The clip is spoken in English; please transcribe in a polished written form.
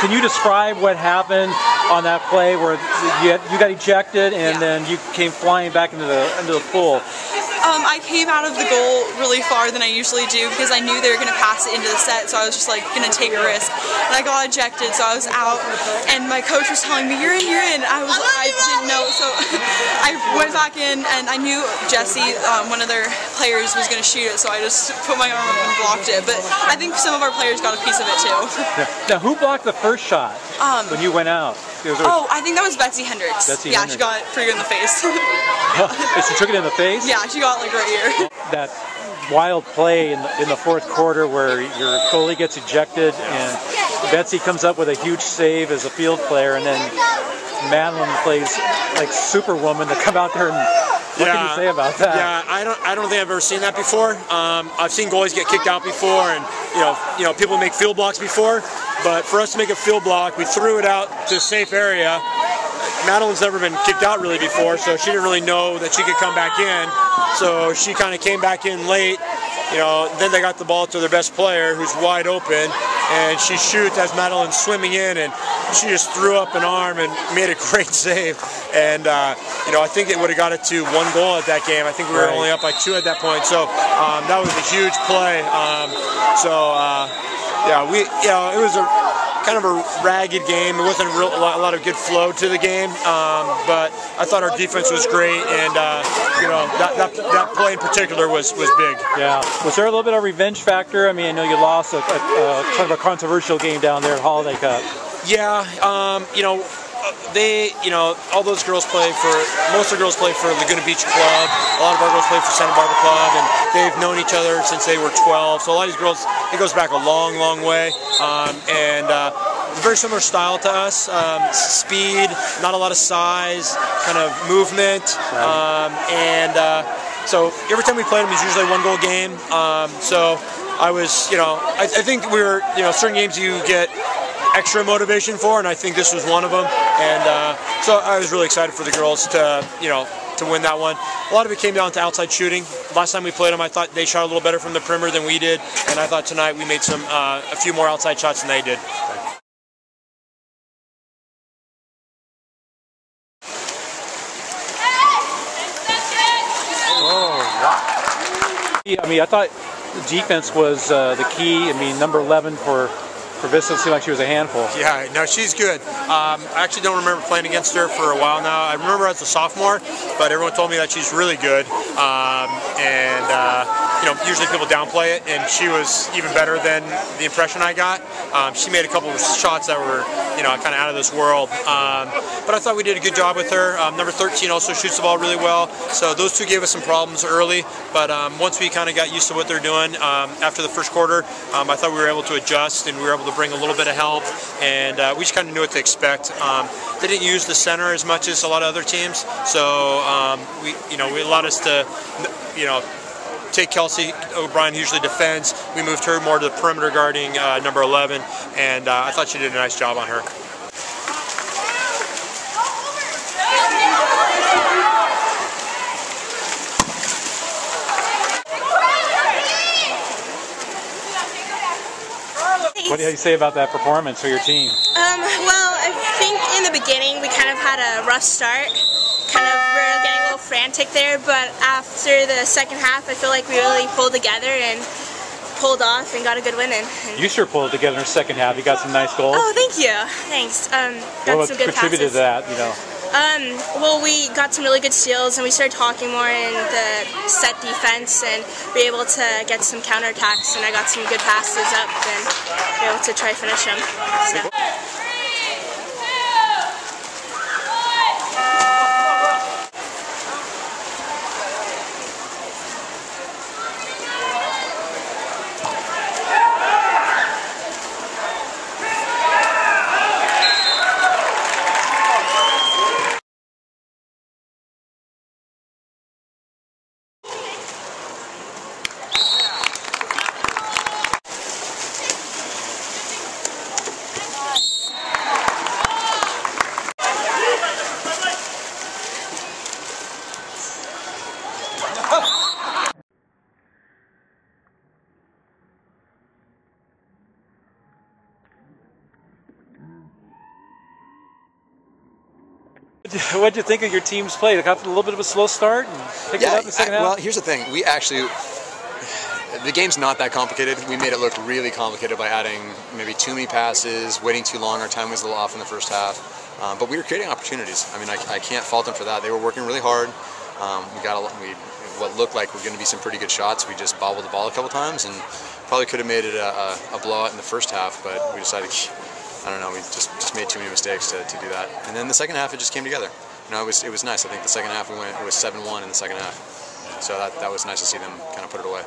can you describe what happened on that play where you got ejected and then you came flying back into the pool? I came out of the goal really far than I usually do because I knew they were going to pass it into the set, so I was just like going to take a risk. And I got ejected, so I was out, and my coach was telling me, "You're in, you're in." I didn't know, so I went back in, and I knew Jesse, one of their players, was going to shoot it, so I just put my arm up and blocked it. But I think some of our players got a piece of it too. Now, who blocked the first shot when you went out? I think that was Betsy Hendricks. She got it pretty good in the face. She took it in the face? Yeah, she got like right here. That wild play in the fourth quarter where your goalie gets ejected and Betsy comes up with a huge save as a field player, and then Madeline plays like Superwoman to come out there and what can you say about that? Yeah, I don't think I've ever seen that before. I've seen goalies get kicked out before, and you know people make field blocks before. But for us to make a field block, we threw it out to a safe area. Madeline's never been kicked out really before, so she didn't really know that she could come back in. So she kind of came back in late. Then they got the ball to their best player, who's wide open, and she shoots as Madeline's swimming in, and she just threw up an arm and made a great save. And I think it would have got it to 1 goal at that game. I think we were only up by 2 at that point. So that was a huge play. It was a kind of a ragged game. It wasn't a lot of good flow to the game, but I thought our defense was great, and that play in particular was big. Yeah. Was there a little bit of revenge factor? I mean, I know you lost a kind of a controversial game down there at Holiday Cup. Yeah. All those girls most of the girls play for Laguna Beach Club. A lot of our girls play for Santa Barbara Club, and they've known each other since they were 12. So a lot of these girls, it goes back a long, long way. Very similar style to us. Speed, not a lot of size, kind of movement. So every time we played them, it's usually a 1 goal game. So I was, I think we were, certain games you get extra motivation for, and I think this was one of them. And so I was really excited for the girls to, to win that one. A lot of it came down to outside shooting. Last time we played them, I thought they shot a little better from the perimeter than we did, and I thought tonight we made a few more outside shots than they did. I mean, I thought the defense was the key. I mean, number 11 for Vista seemed like she was a handful. Yeah, no, she's good. I actually don't remember playing against her for a while now. I remember as a sophomore, but everyone told me that she's really good. Usually people downplay it, and she was even better than the impression I got. She made a couple of shots that were, kind of out of this world. But I thought we did a good job with her. Number 13 also shoots the ball really well. So those two gave us some problems early, but once we kind of got used to what they're doing after the first quarter, I thought we were able to adjust, and we were able to bring a little bit of help, and we just kind of knew what to expect. They didn't use the center as much as a lot of other teams, so we allowed us to, take Kelsey O'Brien, who usually defends. We moved her more to the perimeter guarding number 11, and I thought she did a nice job on her. What do you say about that performance for your team? Well, I think in the beginning we kind of had a rough start. We were getting a little frantic there, but after the second half, I feel like we really pulled together and pulled off and got a good win in. You sure pulled it together in the second half. You got some nice goals. Oh, thank you. Thanks. Got some good contributed passes. to that, Well, we got some really good steals, and we started talking more in the set defense, and we were able to get some counterattacks, and I got some good passes up, and we were able to try to finish them. So. What did you think of your team's play? They got a little bit of a slow start and picked it up in the second half? Well, here's the thing. We actually, the game's not that complicated. We made it look really complicated by adding maybe too many passes, waiting too long. Our time was a little off in the first half. But we were creating opportunities. I mean, I can't fault them for that. They were working really hard. What looked like were going to be some pretty good shots. We just bobbled the ball a couple times and probably could have made it a blowout in the first half, but we decided, I don't know, we just made too many mistakes to do that. And then the second half, it just came together. You know, it was nice. I think the second half it was 7-1 in the second half. So that was nice to see them kind of put it away.